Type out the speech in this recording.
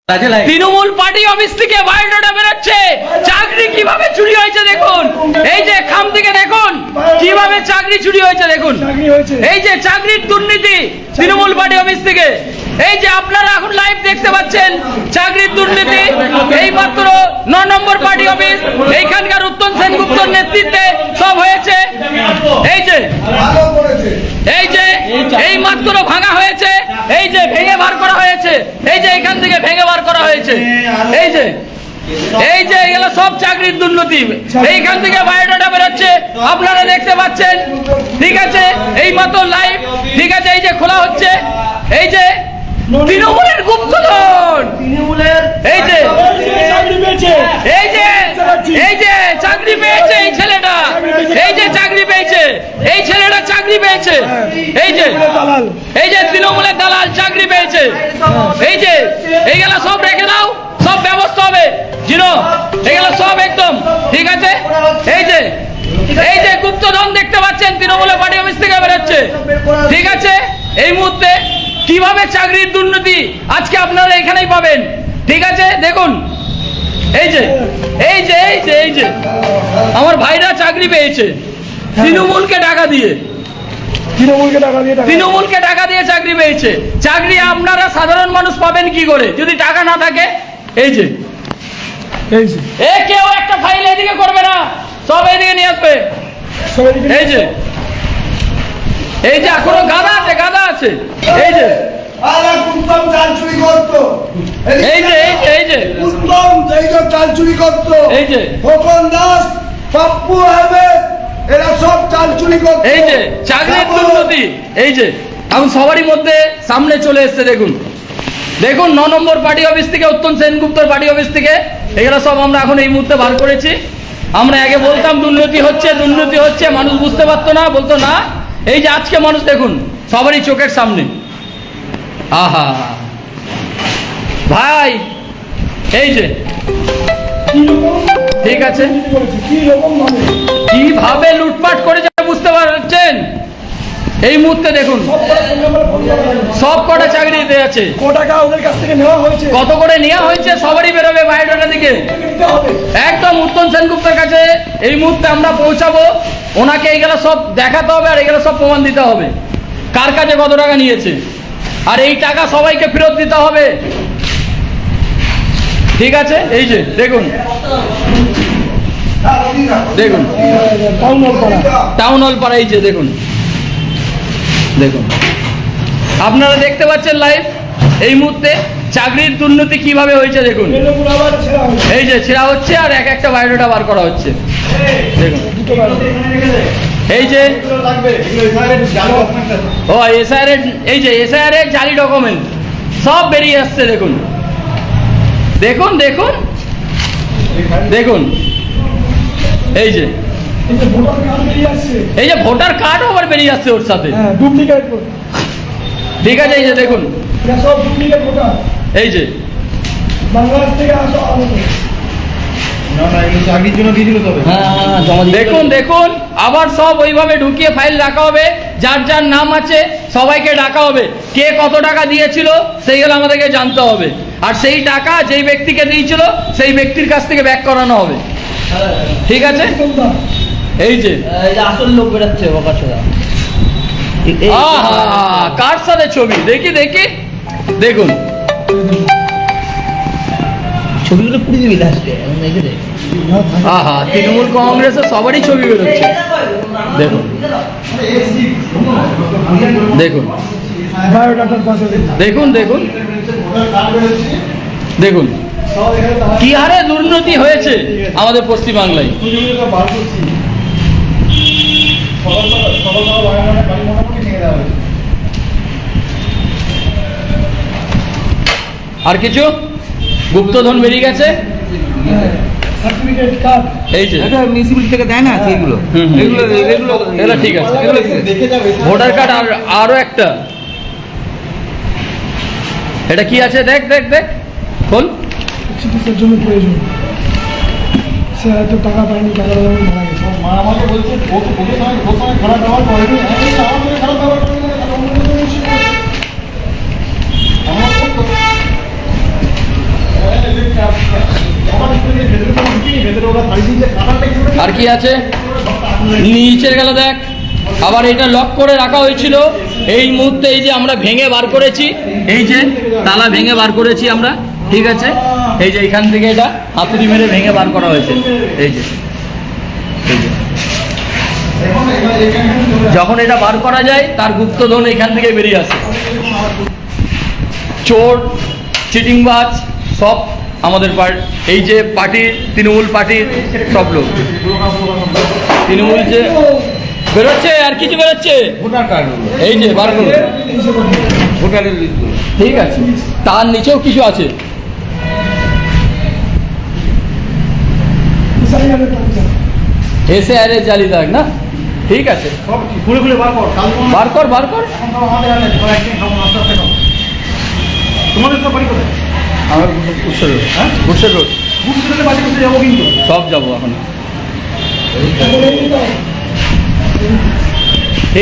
Trinamool party office থেকে biodata বেরোচ্ছে, চাকরি কিভাবে চুরি হয়েছে দেখুন। এই যে খাম থেকে দেখুন কিভাবে চাকরি চুরি হয়েছে দেখুন। এই যে চাকরির দুর্নীতি তৃণমূল পার্টি অফিস থেকে, এই যে আপনারা এখন লাইভ দেখতে পাচ্ছেন চাকরির দুর্নীতি। এই মাত্র 9 নম্বর পার্টি অফিস, এইখানকার উত্তম সেনগুপ্তর নেতৃত্বে সব হয়েছে। এই যে এই মাত্র ভাঙা হয়েছে, এই যে ভেঙে বার করা হয়েছে, এই যে এখান থেকে ভেঙে বার করা হয়েছে। এই যে এগুলো সব চাকরির দুর্নীতি, এইখান থেকে বায়োডাটা বেরোচ্ছে আপনারা দেখতে পাচ্ছেন। ঠিক আছে, এই মাত্র লাইভ, ঠিক আছে, এই যে খোলা হচ্ছে। এই যে তৃণমূলের গুপ্তধন, এই যে চাকরি পেয়েছে এই ছেলেটা, এই যে চাকরি পেয়েছে এই ছেলেটা, চাকরি পেয়েছে। এই যে তৃণমূলের দালাল চাকরি পেয়েছে। এই যে এইগুলা সব রেখে দাও, সব ব্যবস্থা হবে জিরো, এগুলো সব একদম ঠিক আছে। এই যে গুপ্তধন দেখতে পাচ্ছেন তৃণমূলের পার্টি অফিস থেকে বেরোচ্ছে। ঠিক আছে, এই মুহূর্তে কিভাবে চাকরির দুর্নীতি আজকে আপনারা এখানেই পাবেন। ঠিক আছে, দেখুন এই যে আমার ভাইরা চাকরি পেয়েছে তৃণমূলকে টাকা দিয়ে, তৃণমূলকে টাকা দিয়ে চাকরি পেয়েছে। চাকরি আপনারা সাধারণ মানুষ পাবেন কি করে যদি টাকা না থাকে? এই যে কেউ একটা ফাইল এদিকে করবে না, সব এদিকে নিয়ে আসবে। এই যে এখনো গাদা আছে। এই যে উত্তম চাল চুরি করতো, চাল চুরি করতো, খোকন দাস, পাপ্পু আহমেদ, এরা সব চাল চুরি করতো। এই যে চাকরির দুর্নীতি, এই যে এখন সবারই মধ্যে সামনে চলে এসছে। দেখুন 9 নম্বর পার্টি অফিস থেকে, উত্তম সেনগুপ্তর পার্টি অফিস থেকে এগুলো সব আমরা এখন এই মুহূর্তে বার করেছি। আমরা আগে বলতাম দুর্নীতি হচ্ছে, মানুষ বুঝতে পারতো না, বলতো না। এই যে আজকে মানুষ দেখুন সবারই চোখের সামনে। আহা ভাই, এই যে ঠিক আছে, কিভাবে লুটপাট করেছে বুঝতে পারছেন। এই মুহূর্তে দেখুন সব কটা চাকরি দিতে আছে, কত করে নেওয়া হয়েছে সবারই বেরোবে বায়োডাটা দিকে একদম উত্তম সেনগুপ্তের কাছে। এই মুহূর্তে আমরা পৌঁছাবো, ওনাকে এইগুলো সব দেখাতে হবে আর এগুলো সব প্রমাণ দিতে হবে কার কাছে কত টাকা নিয়েছে, আর এই টাকা সবাইকে ফেরত দিতে হবে। ঠিক আছে, এই যে দেখুন টাউন হল পাড়া, এই যে দেখুন আপনারা দেখতে পাচ্ছেন লাইভ এই মুহূর্তে চাকরির দুর্নীতি কিভাবে হয়েছে দেখুন। এই যে ছেঁড়া হচ্ছে আর একটা বায়োডাটা বার করা হচ্ছে। দেখুন এই যে এসআইআর এর জালি ডকুমেন্ট সব বেরিয়ে আসছে। দেখুন এই যে ভোটার কার্ডও আবার বেরিয়ে আসছে ওর সাথে। ঠিক আছে, এই যে দেখুন এই যে দেখুন আবার সব ওইভাবে ঢুকিয়ে ফাইল রাখা হবে, যার যার নাম আছে সবাইকে ডাকা হবে, কে কত টাকা দিয়েছিল সেইগুলো আমাদেরকে জানতে হবে, আর সেই টাকা যেই ব্যক্তিকে দিয়েছিল সেই ব্যক্তির কাছ থেকে ব্যাক করানো হবে। ঠিক আছে, এই যে আসল লোক বেরোচ্ছে কার সাথে ছবি দেখি দেখুন ছবিগুলো পুরি দিবি লাস্টে। তৃণমূল কংগ্রেসের সবারই ছবি বেরোচ্ছে। দেখুন কি হারে দুর্নীতি হয়েছে আমাদের পশ্চিমবাংলায়। আর কিছু গুপ্তধন বেরিয়ে গেছে। এই যে মিউনিসিপ্যালিটি থেকে দেয় না সেইগুলো, এগুলো ঠিক আছে। ভোটার কার্ড আর আরো একটা, এটা কি আছে দেখ খোল। চিকিৎসার জন্য প্রয়োজন, সে হয়তো টাকা পায়নি, টাকা মারা গেছে। মা আমাকে বলছে খারাপ ব্যবহার করেনি, খারাপ ব্যবহার করেনি। আর কি আছে নিচের গেল দেখ, আবার এটা লক করে রাখা হয়েছিল, এই মুহূর্তে এই যে আমরা ভেঙে বার করেছি, এই যে তালা ভেঙে বার করেছি আমরা, ঠিক আছে, এই যে এখান থেকে এটা হাতুড়ি মেরে ভেঙে বার করা হয়েছে, এই যে যখন এটা বার করা যায় তার গুপ্তধন এখান থেকে বেরিয়ে আসে। চোর চিটিংবাজ সব আমাদের এই যে পার্টির তৃণমূল পার্টির সব লোক, তৃণমূল যে বেরোচ্ছে আর কিছু বেরোচ্ছে, ভোটার কার্ড, এই যে বার করুন, ভোটারের লিস্টগুলো। ঠিক আছে, তার নিচেও কিছু আছে, এসে আরে জালি দাগ না, ঠিক আছে, খুলে খুলে বার কর, বার কর বার কর। তোমাদের সব বাড়ি কোথায়? আমার উৎসব রোড, হ্যাঁ উৎসব রোড বাড়ি করতে যাবো কিন্তু সব যাবো এখন।